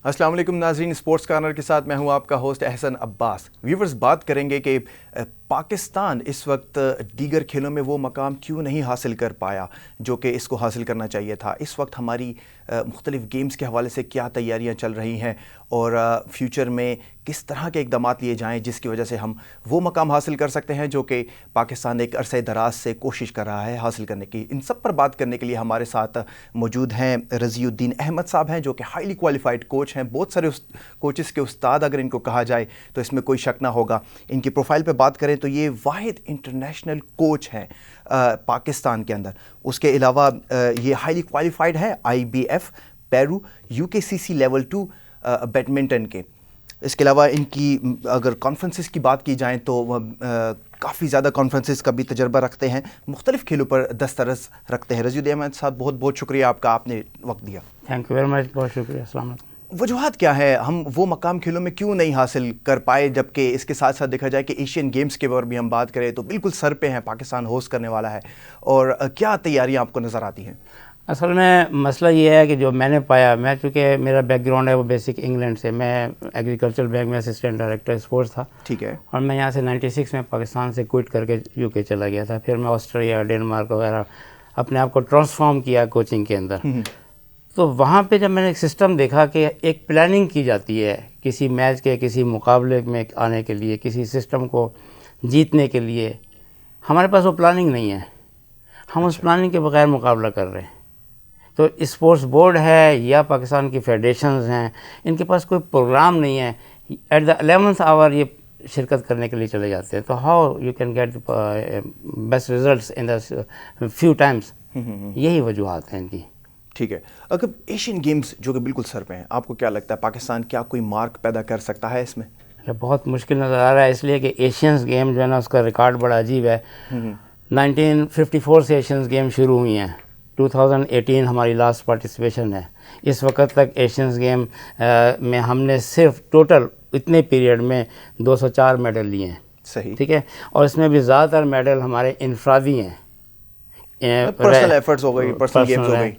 अस्सलाम वालेकुम नाज़रीन, स्पोर्ट्स कॉर्नर के साथ मैं हूं आपका होस्ट एहसन अब्बास। व्यूवर्स, बात करेंगे कि पाकिस्तान इस वक्त दीगर खेलों में वो मकाम क्यों नहीं हासिल कर पाया जो कि इसको हासिल करना चाहिए था। इस वक्त हमारी मुख्तलिफ गेम्स के हवाले से क्या तैयारियां चल रही हैं और फ्यूचर में किस तरह के इकदाम लिए जाएं जिसकी वजह से हम वो मकाम हासिल कर सकते हैं जो कि पाकिस्तान एक अरसे दराज से कोशिश कर रहा है हासिल करने की। इन सब पर बात करने के लिए हमारे साथ मौजूद हैं रज़ीउद्दीन अहमद साहब हैं, जो कि हाईली क्वालिफाइड कोच हैं, बहुत सारे कोचेस के उस्ताद अगर इनको कहा जाए तो इसमें कोई शक ना होगा। इनकी प्रोफाइल पे बात करें तो ये वाहिद इंटरनेशनल कोच हैं पाकिस्तान के अंदर। उसके अलावा ये हाईली क्वालिफाइड है IBF, Peru, UKCC level 2 badminton के। इसके अलावा इनकी अगर कॉन्फ्रेंसेस की बात की जाए तो काफ़ी ज़्यादा कॉन्फ्रेंसेस का भी तजर्बा रखते हैं, मुख्तलिफ़ खेलों पर दस्तरस रखते हैं। रज़ीउद्दीन अहमद साहब, बहुत बहुत शुक्रिया आपका, आपने वक्त दिया। थैंक यू वेरी मच, बहुत शुक्रिया। अस्सलाम वालेकुम। वजूहात क्या है, हम वो मकाम खेलों में क्यों नहीं हासिल कर पाए, जबकि इसके साथ साथ देखा जाए कि एशियन गेम्स के बारे में भी हम बात करें तो बिल्कुल सर पे हैं, पाकिस्तान होस्ट करने वाला है, और क्या तैयारियां आपको नज़र आती हैं? असल में मसला ये है कि जो मैंने पाया, मैं चूँकि मेरा बैकग्राउंड है वो बेसिक इंग्लैंड से, मैं एग्रीकल्चरल बैंक में असिस्टेंट डायरेक्टर स्पोर्ट्स था। ठीक है। और मैं यहाँ से 96 में पाकिस्तान से क्विट करके UK चला गया था। फिर मैं ऑस्ट्रेलिया, डेनमार्क वगैरह अपने आप को ट्रांसफॉर्म किया कोचिंग के अंदर। तो वहाँ पे जब मैंने एक सिस्टम देखा कि एक प्लानिंग की जाती है किसी मैच के, किसी मुकाबले में आने के लिए, किसी सिस्टम को जीतने के लिए, हमारे पास वो प्लानिंग नहीं है। हम उस प्लानिंग के बगैर मुकाबला कर रहे हैं। तो स्पोर्ट्स बोर्ड है या पाकिस्तान की फेडरेशंस हैं, इनके पास कोई प्रोग्राम नहीं है। एट द 11th आवर ये शिरकत करने के लिए चले जाते हैं। तो how you can get best results in the few times. यही वजूहत हैं इनकी। ठीक है। अगर एशियन गेम्स जो कि बिल्कुल सर पे हैं, आपको क्या लगता है पाकिस्तान क्या कोई मार्क पैदा कर सकता है इसमें? बहुत मुश्किल नज़र आ रहा है, इसलिए कि एशियंस गेम जो है ना, उसका रिकॉर्ड बड़ा अजीब है। 1954 से एशियंस गेम शुरू हुई हैं। 2018 हमारी लास्ट पार्टिसिपेशन है। इस वक्त तक एशियंस गेम में हमने सिर्फ टोटल इतने पीरियड में 204 मेडल लिए हैं। सही। ठीक है। और इसमें भी ज़्यादातर मेडल हमारे इनफरादी हैं, पर्सनल एफर्ट्स हो गई, पर्सनल गेम्स हो गई।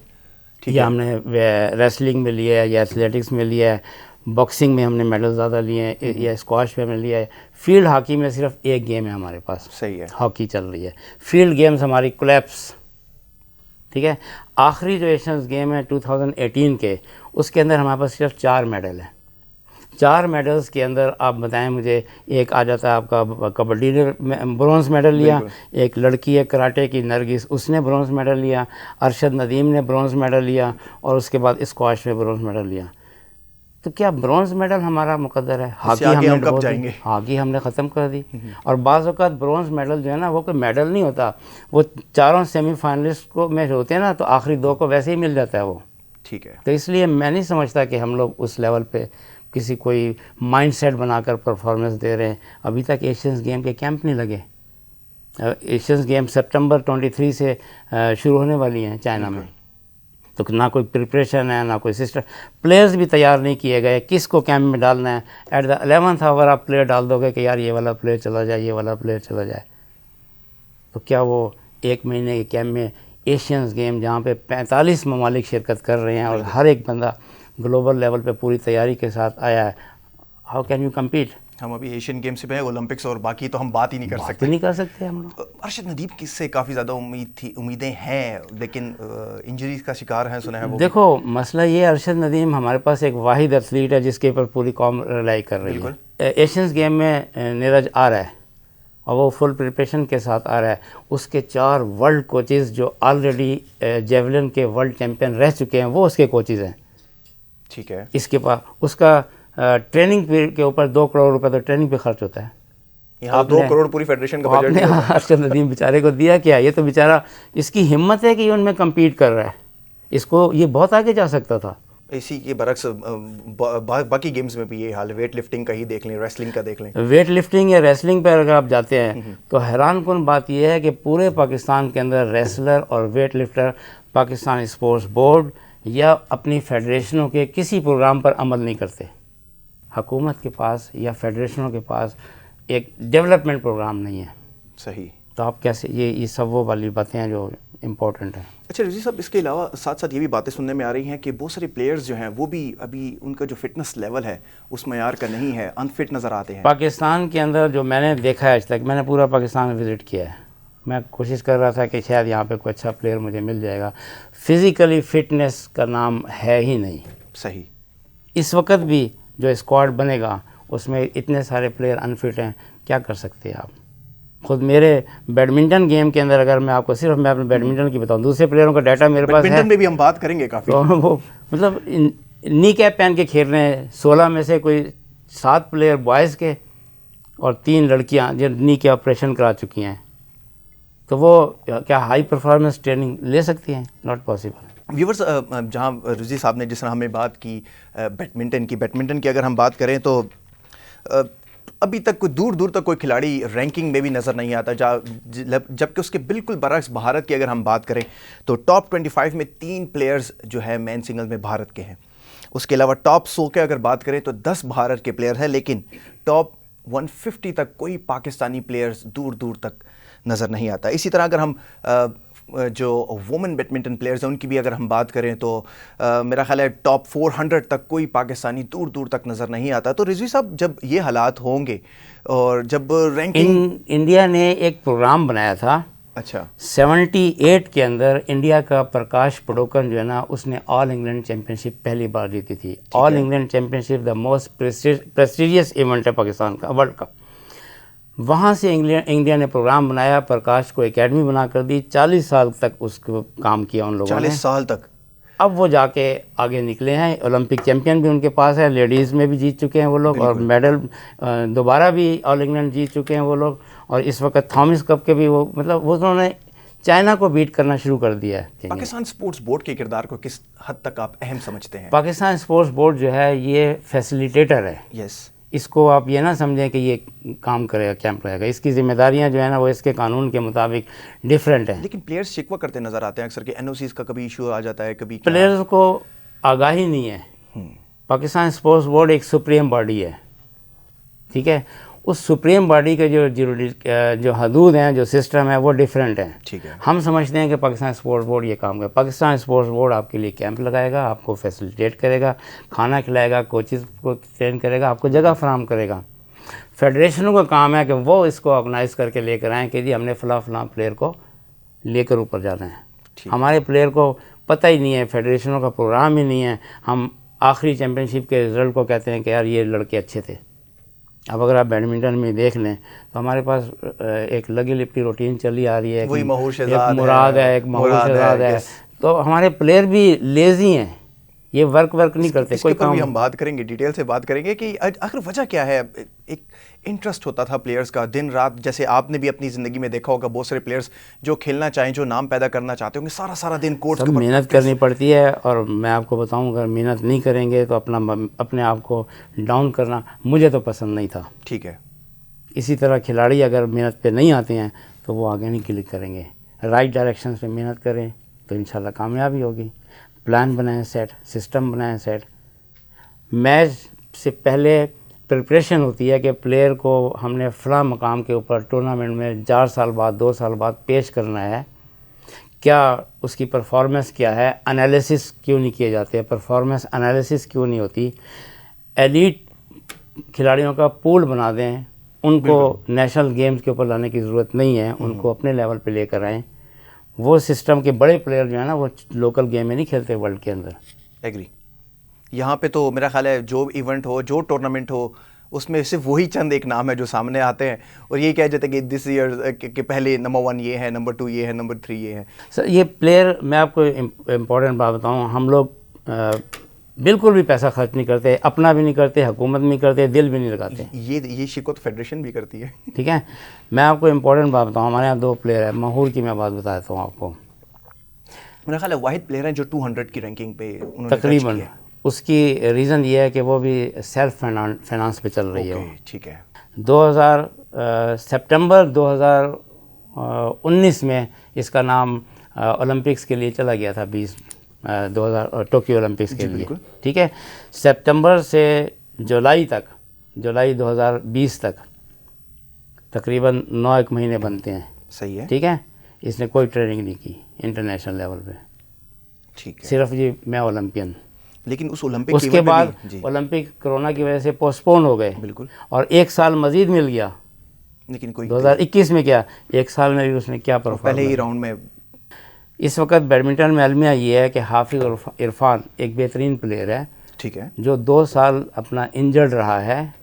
ठीक या है। हमने रेसलिंग में लिया है, या एथलेटिक्स में लिया है, बॉक्सिंग में हमने मेडल ज़्यादा लिए हैं, या स्क्वाश में हमने लिया है। फील्ड हॉकी में सिर्फ एक गेम है हमारे पास। सही है। हॉकी चल रही है। फील्ड गेम्स हमारी कोलैप्स। ठीक है। आखिरी जो एशियंस गेम है 2018 के, उसके अंदर हमारे पास सिर्फ 4 मेडल हैं। 4 मेडल्स के अंदर आप बताएं मुझे, एक आ जाता है आपका कबड्डी ने ब्रॉन्ज़ मेडल लिया, एक लड़की है कराटे की नरगिस, उसने ब्रॉन्ज़ मेडल लिया, अरशद नदीम ने ब्रॉन्ज़ मेडल लिया, और उसके बाद स्क्वाश में ब्रॉन्ज़ मेडल लिया। तो क्या ब्रॉन्ज़ मेडल हमारा मुकद्दर है? हॉकी हमने ख़त्म कर दी। और बाज़ औक़ात ब्रॉन्ज़ मेडल जो है ना, वो कोई मेडल नहीं होता, वो चारों सेमीफाइनलिस्ट को में होते हैं ना, तो आखिरी 2 को वैसे ही मिल जाता है वो। ठीक है। तो इसलिए मैं नहीं समझता कि हम लोग उस लेवल पे किसी कोई माइंडसेट बनाकर परफॉर्मेंस दे रहे हैं। अभी तक एशियंस गेम के कैंप नहीं लगे। एशियंस गेम सितंबर 23 से शुरू होने वाली हैं चाइना में। तो ना कोई प्रिपरेशन है, ना कोई सिस्टम, प्लेयर्स भी तैयार नहीं किए गए किसको कैंप में डालना है। एट द 11th आवर आप प्लेयर डाल दोगे कि यार ये वाला प्लेयर चला जाए, ये वाला प्लेयर चला जाए, तो क्या वो 1 महीने के कैंप में एशियंस गेम जहाँ पे 45 ममालिक शिरकत कर रहे हैं और हर एक बंदा ग्लोबल लेवल पे पूरी तैयारी के साथ आया है, हाउ कैन यू कम्पीट? हम अभी एशियन गेम्स से पहले ओलंपिक्स और बाकी तो हम बात ही नहीं कर सकते। नहीं कर सकते हम लोग। अरशद नदीम किससे काफ़ी ज़्यादा उम्मीदें हैं, लेकिन इंजरीज का शिकार हैं, सुना है वो। देखो मसला ये, अरशद नदीम हमारे पास एक वाहिद एथलीट है जिसके ऊपर पूरी कौम रिलाई कर रही है। एशियंस गेम में नीरज आ रहा है और वो फुल प्रिपरेशन के साथ आ रहा है। उसके 4 वर्ल्ड कोचेज़ जो ऑलरेडी जेवलिन के वर्ल्ड चैम्पियन रह चुके हैं, वो उसके कोचेज़ हैं। ठीक है। इसके पास उसका ट्रेनिंग पीरियड के ऊपर 2 करोड़ रुपए तो ट्रेनिंग पे खर्च होता है। यहाँ 2 करोड़ पूरी फेडरेशन का बजट है। अरशद नदीम बेचारे को दिया क्या? ये तो बेचारा, इसकी हिम्मत है कि ये उनमें कम्पीट कर रहा है। इसको ये बहुत आगे जा सकता था। इसी के बरक्स बाकी गेम्स में भी ये हाल है। वेट लिफ्टिंग का ही देख लें, रेसलिंग का देख लें। वेट लिफ्टिंग या रेसलिंग पर अगर आप जाते हैं तो हैरान कुन बात यह है कि पूरे पाकिस्तान के अंदर रेसलर और weight lifter Pakistan sports board या अपनी फेडरेशनों के किसी प्रोग्राम पर अमल नहीं करते। हुकूमत के पास या फेडरेशनों के पास एक डेवलपमेंट प्रोग्राम नहीं है। सही। तो आप कैसे, ये सब वो वाली बातें हैं जो इम्पोर्टेंट है। अच्छा रिजी साहब, इसके अलावा साथ साथ ये भी बातें सुनने में आ रही हैं कि बहुत सारे प्लेयर्स जो हैं वो भी अभी उनका जो फिटनेस लेवल है उस मयार का नहीं है, अनफिट नज़र आते हैं। पाकिस्तान के अंदर जो मैंने देखा है आज तक, मैंने पूरा पाकिस्तान विज़िट किया है, मैं कोशिश कर रहा था कि शायद यहाँ पे कोई अच्छा प्लेयर मुझे मिल जाएगा। फिज़िकली फ़िटनेस का नाम है ही नहीं। सही। इस वक्त भी जो स्क्वाड बनेगा उसमें इतने सारे प्लेयर अनफिट हैं, क्या कर सकते हैं आप। खुद मेरे बैडमिंटन गेम के अंदर, अगर मैं आपको सिर्फ मैं अपने बैडमिंटन की बताऊं, दूसरे प्लेयरों का डाटा मेरे पास है। बैडमिंटन में भी हम बात करेंगे काफ़ी। तो वो मतलब नी कैप पहन के खेल रहे हैं, 16 में से कोई 7 प्लेयर बॉयज़ के और 3 लड़कियां जो नी के ऑपरेशन करा चुकी हैं, तो वो क्या हाई परफॉर्मेंस ट्रेनिंग ले सकती हैं? Not possible. व्यूवर्स, जहाँ रिजी साहब ने जिस तरह हमें बात की बैडमिंटन की अगर हम बात करें तो अभी तक कोई दूर दूर तक कोई खिलाड़ी रैंकिंग में भी नज़र नहीं आता, जबकि उसके बिल्कुल बरक्स भारत की अगर हम बात करें तो टॉप 25 में 3 प्लेयर्स जो है मेन सिंगल में भारत के हैं। उसके अलावा टॉप 100 के अगर बात करें तो 10 भारत के प्लेयर हैं, लेकिन टॉप 150 तक कोई पाकिस्तानी प्लेयर्स दूर दूर तक नज़र नहीं आता। इसी तरह अगर हम जो वुमेन बैडमिंटन प्लेयर्स हैं उनकी भी अगर हम बात करें तो मेरा ख्याल है टॉप 400 तक कोई पाकिस्तानी दूर दूर तक नज़र नहीं आता। तो रिजवी साहब, जब ये हालात होंगे और जब रैंकिंग इंडिया ने एक प्रोग्राम बनाया था, अच्छा 78 के अंदर इंडिया का प्रकाश पडोकन जो है ना, उसने ऑल इंग्लैंड चैंपियनशिप पहली बार जीती थी। All England championship the most prestigious event है पाकिस्तान का, वर्ल्ड का। वहाँ से इंडिया ने प्रोग्राम बनाया, प्रकाश को एकेडमी बना कर दी, 40 साल तक उसको काम किया उन लोगों ने। 40 साल तक। अब वो जाके आगे निकले हैं, ओलंपिक चैंपियन भी उनके पास है, लेडीज़ में भी जीत चुके हैं वो लोग, और मेडल दोबारा भी ऑल इंग्लैंड जीत चुके हैं वो लोग। और इस वक्त थॉमस कप के भी वो मतलब वो उन्होंने चाइना को बीट करना शुरू कर दिया है। पाकिस्तान स्पोर्ट्स बोर्ड के किरदार को किस हद तक आप अहम समझते हैं? पाकिस्तान स्पोर्ट्स बोर्ड जो है ये फैसिलिटेटर है। यस। इसको आप ये ना समझें कि ये काम करेगा, कैंप रहेगा। इसकी जिम्मेदारियां जो है ना वो इसके कानून के मुताबिक डिफरेंट हैं। लेकिन प्लेयर्स शिकवा करते नज़र आते हैं अक्सर कि एनओसीज़ का कभी इशू आ जाता है, कभी प्लेयर्स को आगाही नहीं है। पाकिस्तान स्पोर्ट्स बोर्ड एक सुप्रीम बॉडी है, ठीक है। उस सुप्रीम बॉडी के जो हदूद हैं, जो सिस्टम है, वो डिफरेंट हैं। ठीक है। हम समझते हैं कि पाकिस्तान स्पोर्ट्स बोर्ड ये काम करे। पाकिस्तान स्पोर्ट्स बोर्ड आपके लिए कैंप लगाएगा, आपको फैसिलिटेट करेगा, खाना खिलाएगा, कोचेज़ को ट्रेन करेगा, आपको जगह फराहम करेगा। फेडरेशनों का काम है कि वो इसको ऑर्गेनाइज़ करके लेकर आएँ कि जी हमने फ़लाँ प्लेयर को लेकर ऊपर जाना है। हमारे प्लेयर को पता ही नहीं है, फेडरेशनों का प्रोग्राम ही नहीं है। हम आखिरी चैम्पियनशिप के रिज़ल्ट को कहते हैं कि यार ये लड़के अच्छे थे। अब अगर आप बैडमिंटन में देख लें तो हमारे पास एक लगी लिपटी रूटीन चली आ रही है, वही एक मुराद है, एक महूर शहजाद है। तो हमारे प्लेयर भी लेज़ी हैं, ये वर्क नहीं करते। कोई काम हम बात करेंगे, डिटेल से बात करेंगे कि आखिर वजह क्या है। एक इंटरेस्ट होता था प्लेयर्स का दिन रात, जैसे आपने भी अपनी ज़िंदगी में देखा होगा, बहुत सारे प्लेयर्स जो खेलना चाहें, जो नाम पैदा करना चाहते होंगे, सारा दिन कोर्ट में मेहनत करनी पड़ती है। और मैं आपको बताऊं, अगर मेहनत नहीं करेंगे तो अपने आप को डाउन करना मुझे तो पसंद नहीं था। ठीक है। इसी तरह खिलाड़ी अगर मेहनत पे नहीं आते हैं तो वो आगे नहीं क्लिक करेंगे। राइट डायरेक्शन पे मेहनत करें तो इंशाल्लाह कामयाबी होगी। प्लान बनाएं सेट, सिस्टम बनाएं सेट। मैच से पहले प्रिपरेशन होती है कि प्लेयर को हमने फ़लाँ मकाम के ऊपर टूर्नामेंट में 4 साल बाद 2 साल बाद पेश करना है, क्या उसकी परफॉर्मेंस क्या है। एनालिसिस क्यों नहीं किए जाते, परफॉर्मेंस एनालिसिस क्यों नहीं होती। एलीट खिलाड़ियों का पूल बना दें, उनको नेशनल गेम्स के ऊपर लाने की ज़रूरत नहीं है, उनको अपने लेवल पे लेकर आएँ। वो सिस्टम के बड़े प्लेयर जो है ना वो लोकल गेम में नहीं खेलते वर्ल्ड के अंदर। एग्री। यहाँ पे तो मेरा ख्याल है जो इवेंट हो, जो टूर्नामेंट हो, उसमें सिर्फ वही चंद एक नाम है जो सामने आते हैं और ये कह जाते हैं कि दिस ईयर के पहले नंबर 1 ये है, नंबर 2 ये है, नंबर 3 ये है। सर ये प्लेयर, मैं आपको इम्पोर्टेंट बात बताऊँ, हम लोग बिल्कुल भी पैसा खर्च नहीं करते, अपना भी नहीं करते, हुकूमत नहीं करते, दिल भी नहीं लगाते। ये शिकवा तो फेडरेशन भी करती है। ठीक है। मैं आपको इम्पोर्टेंट बात बताऊँ, हमारे यहाँ 2 प्लेयर है, महूर की मैं बात बता देता हूँ आपको। मेरा ख्याल है वाहिद प्लेयर हैं जो 200 की रैंकिंग पे उन्होंने तकरीबन। उसकी रीज़न ये है कि वो भी सेल्फ फाइनेंस पे चल रही है। ठीक है। सितंबर 2019 में इसका नाम ओलंपिक्स के लिए चला गया था, 2000 टोक्यो ओलंपिक्स के लिए। ठीक है। सितंबर से जुलाई 2020 तक तकरीबन 9 महीने बनते हैं। सही है। ठीक है। इसने कोई ट्रेनिंग नहीं की इंटरनेशनल लेवल पे, ठीक है। सिर्फ ये मैं ओलंपियन। लेकिन उस ओलंपिक उसके बाद ओलंपिक कोरोना की वजह से पोस्टपोन हो गए, बिल्कुल, और एक साल मजीद मिल गया, लेकिन कोई 2021 में। क्या एक साल में भी उसने क्या परफॉर्म, पहले ही राउंड में। इस वक्त बैडमिंटन में अलमिया ये है कि हाफिज इरफान एक बेहतरीन प्लेयर है, ठीक है, जो 2 साल अपना इंजर्ड रहा है,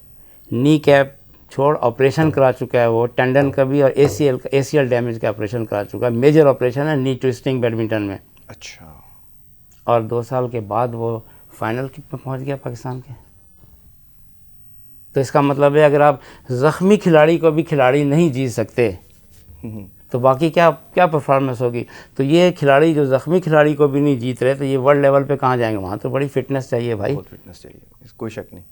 नी कैप छोड़ ऑपरेशन करा चुका है वो, टेंडन का भी और एसीएल डैमेज का ऑपरेशन करा चुका है, मेजर ऑपरेशन है नी ट्विस्टिंग बैडमिंटन में। अच्छा, और 2 साल के बाद वो फाइनल में पहुंच गया पाकिस्तान के। तो इसका मतलब है अगर आप ज़ख्मी खिलाड़ी को भी खिलाड़ी नहीं जीत सकते तो बाकी क्या क्या परफॉर्मेंस होगी। तो ये खिलाड़ी जो ज़ख्मी खिलाड़ी को भी नहीं जीत रहे तो ये वर्ल्ड लेवल पे कहाँ जाएंगे, वहाँ तो बड़ी फिटनेस चाहिए भाई, बहुत फिटनेस चाहिए, कोई शक नहीं।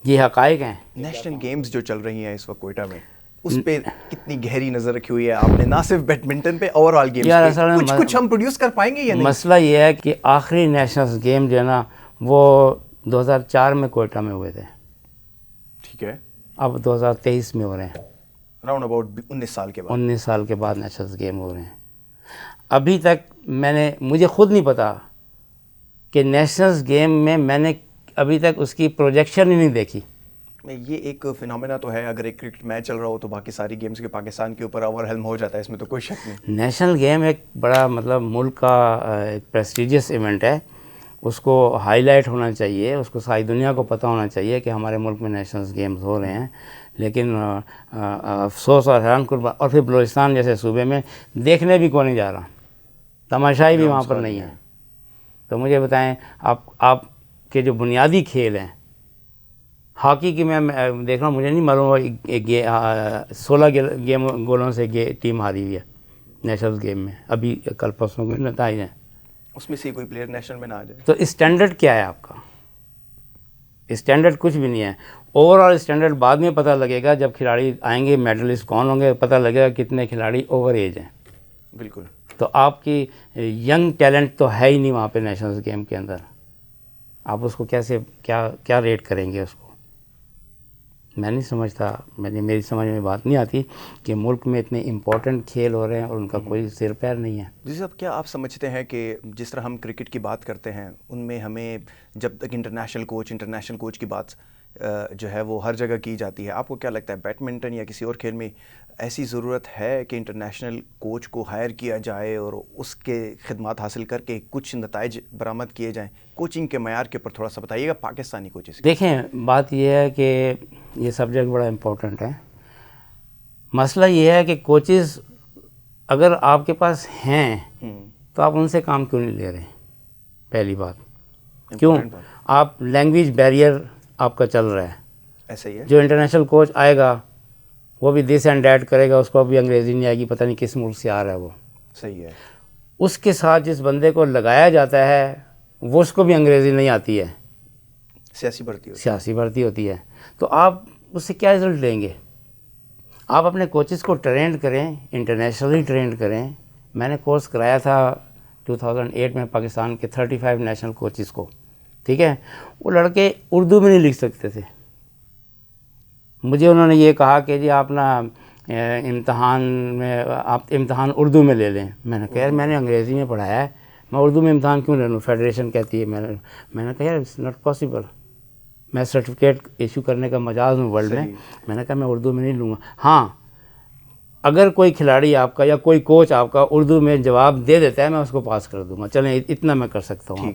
ये हकायक हैं। नेशनल गेम्स जो चल रही हैं इस वक्त कोयटा में, उस पे कितनी गहरी नज़र रखी हुई है आपने, ना सिर्फ बैडमिंटन पे, ओवरऑल गेम्स यार पे असल में कुछ हम प्रोड्यूस कर पाएंगे या नहीं? मसला ये है कि आखिरी नेशनल गेम जो है ना वो 2004 में कोयटा में हुए थे, ठीक है, अब 2023 में हो रहे हैं, राउंड अबाउट 19 साल के बाद। 19 साल के बाद नेशनल गेम हो रहे हैं। अभी तक मुझे खुद नहीं पता कि नेशनल गेम में मैंने अभी तक उसकी प्रोजेक्शन ही नहीं देखी। ये एक फिनोमेना तो है, अगर एक क्रिकेट मैच चल रहा हो तो बाकी सारी गेम्स के पाकिस्तान के ऊपर ओवरवेल्म हो जाता है, इसमें तो कोई शक नहीं। नेशनल गेम एक बड़ा मतलब मुल्क का एक प्रेस्टिजियस इवेंट है, उसको हाईलाइट होना चाहिए, उसको सारी दुनिया को पता होना चाहिए कि हमारे मुल्क में नेशनल गेम्स हो रहे हैं। लेकिन अफसोस और हैरानकुन, और फिर बलूचिस्तान जैसे सूबे में देखने भी कौन नहीं जा रहा, तमाशाई भी वहाँ पर नहीं है। तो मुझे बताएं आप के जो बुनियादी खेल हैं, हॉकी की मैं देख रहा हूँ, मुझे नहीं मालूम 16 गोलों से टीम हारी हुई है नेशनल गेम में, अभी कल परसों के नतीजे हैं, उसमें से कोई प्लेयर नेशनल में ना आ जाए। तो स्टैंडर्ड क्या है आपका? स्टैंडर्ड कुछ भी नहीं है। ओवरऑल स्टैंडर्ड बाद में पता लगेगा, जब खिलाड़ी आएंगे, मेडलिस्ट कौन होंगे, पता लगेगा कितने खिलाड़ी ओवर एज हैं। बिल्कुल। तो आपकी यंग टैलेंट तो है ही नहीं वहाँ पे नेशनल गेम के अंदर, आप उसको कैसे क्या रेट करेंगे उसको? मैं नहीं समझता, मेरी समझ में बात नहीं आती कि मुल्क में इतने इम्पोर्टेंट खेल हो रहे हैं और उनका कोई सिर पैर नहीं है। जी साहब, क्या आप समझते हैं कि जिस तरह हम क्रिकेट की बात करते हैं उनमें हमें जब तक इंटरनेशनल कोच की बात जो है वो हर जगह की जाती है, आपको क्या लगता है बैडमिंटन या किसी और खेल में ऐसी ज़रूरत है कि इंटरनेशनल कोच को हायर किया जाए और उसके खिदमात हासिल करके कुछ नताइज बरामद किए जाएँ? कोचिंग के मयार के ऊपर थोड़ा सा बताइएगा पाकिस्तानी कोचेस की। देखें, बात यह है कि ये सब्जेक्ट बड़ा इम्पोर्टेंट है। मसला ये है कि कोचेस अगर आपके पास हैं तो आप उनसे काम क्यों नहीं ले रहे? पहली बात, क्यों? आप लैंग्वेज बैरियर आपका चल रहा है। ऐसा ही है। जो इंटरनेशनल कोच आएगा वो भी दिस एंड डैट करेगा, उसको भी अंग्रेज़ी नहीं आएगी, पता नहीं किस मुल्क से आ रहा है वो। सही है। उसके साथ जिस बंदे को लगाया जाता है वो उसको भी अंग्रेज़ी नहीं आती है, सियासी भर्ती होती है। तो आप उससे क्या रिज़ल्ट लेंगे? आप अपने कोचेस को ट्रेंड करें, इंटरनेशनली ट्रेंड करें। मैंने कोर्स कराया था 2008 में पाकिस्तान के 35 नेशनल कोचेस को, ठीक है। वो लड़के उर्दू में नहीं लिख सकते थे। मुझे उन्होंने ये कहा कि जी आप ना इम्तहान में आप इम्तहान उर्दू में ले लें। मैंने कहा यार मैंने अंग्रेज़ी में पढ़ाया है, मैं उर्दू में इम्तहान क्यों ले लूँ? फेडरेशन कहती है। मैंने कहा यार इट्स नॉट पॉसिबल, मैं सर्टिफिकेट इशू करने का मजाज हूँ वर्ल्ड में। मैंने कहा मैं उर्दू में नहीं लूँगा। हाँ, अगर कोई खिलाड़ी आपका या कोई कोच आपका उर्दू में जवाब दे देता है मैं उसको पास कर दूँगा, चलें इतना मैं कर सकता हूँ।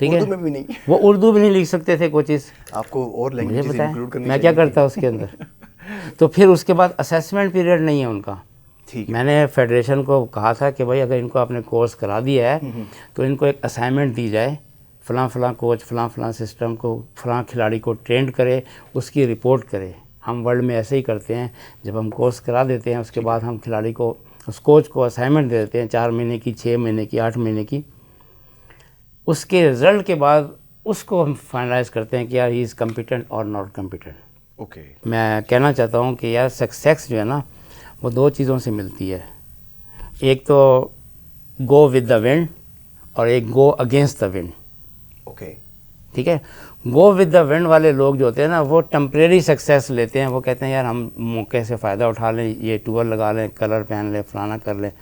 ठीक है, उर्दू में भी नहीं, वो उर्दू भी नहीं लिख सकते थे कोचेस। आपको और लैंग्वेजेस इंक्लूड करनी चाहिए। मैं क्या करता उसके अंदर? तो फिर उसके बाद असेसमेंट पीरियड नहीं है उनका। ठीक है। मैंने फेडरेशन को कहा था कि भाई अगर इनको आपने कोर्स करा दिया है तो इनको एक असाइनमेंट दी जाए, फ़लाँ कोच फ़लाँ सिस्टम को फ़लाँ खिलाड़ी को ट्रेंड करे, उसकी रिपोर्ट करे। हम वर्ल्ड में ऐसे ही करते हैं, जब हम कोर्स करा देते हैं उसके बाद हम खिलाड़ी को, उस कोच को असाइनमेंट दे देते हैं 4 महीने की, 6 महीने की, 8 महीने की। उसके रिज़ल्ट के बाद उसको हम फाइनलाइज करते हैं कि यार ही इज़ कम्पिटेंट और नॉट कम्पिटेंट। ओके। मैं कहना चाहता हूँ कि यार सक्सेस जो है ना वो 2 चीज़ों से मिलती है। एक तो गो विद द विंड और एक go against the wind. Okay. ठीक है। गो विद द विंड वाले लोग जो होते हैं ना, वो टेम्परेरी सक्सेस लेते हैं। वो कहते हैं यार हम मौके से फ़ायदा उठा लें, ये टूअर लगा लें, कलर पहन लें, फलाना कर लें।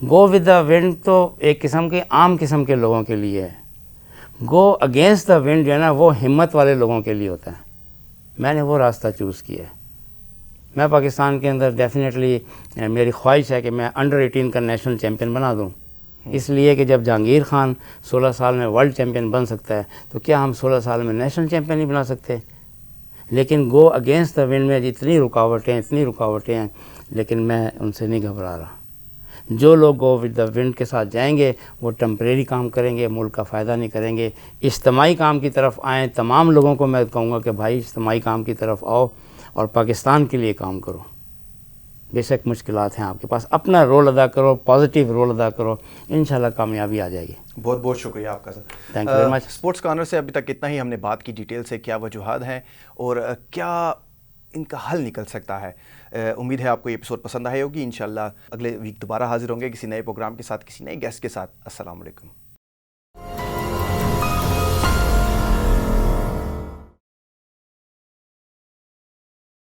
गो विद द विंड तो एक किस्म के आम किस्म के लोगों के लिए है। गो अगेंस्ट द विंड जो है ना, वो हिम्मत वाले लोगों के लिए होता है। मैंने वो रास्ता चूज़ किया है। मैं पाकिस्तान के अंदर डेफिनेटली मेरी ख्वाहिश है कि मैं अंडर 18 का नेशनल चैम्पियन बना दूं। इसलिए कि जब जहांगीर खान 16 साल में वर्ल्ड चैम्पियन बन सकता है, तो क्या हम 16 साल में नेशनल चैम्पियन नहीं बना सकते? लेकिन गो अगेंस्ट द विंड में इतनी रुकावटें हैं, लेकिन मैं उनसे नहीं घबरा रहा। जो लोग गो विद द विंड के साथ जाएंगे वो टेम्परेरी काम करेंगे, मुल्क का फ़ायदा नहीं करेंगे। इज्तिमाई काम की तरफ आएँ। तमाम लोगों को मैं कहूँगा कि भाई इज्तिमाई काम की तरफ आओ और पाकिस्तान के लिए काम करो। बेशक मुश्किलात हैं आपके पास, अपना रोल अदा करो, पॉजिटिव रोल अदा करो, इंशाल्लाह कामयाबी आ जाएगी। बहुत बहुत शुक्रिया आपका sir. Thank you very much. Sports corner से अभी तक इतना ही हमने बात की डिटेल से, क्या वजूहात हैं और क्या इनका हल निकल सकता है। उम्मीद है आपको ये एपिसोड पसंद आई होगी। इंशाल्लाह अगले वीक दोबारा हाजिर होंगे किसी नए प्रोग्राम के साथ, किसी नए गेस्ट के साथ। अस्सलाम वालेकुम।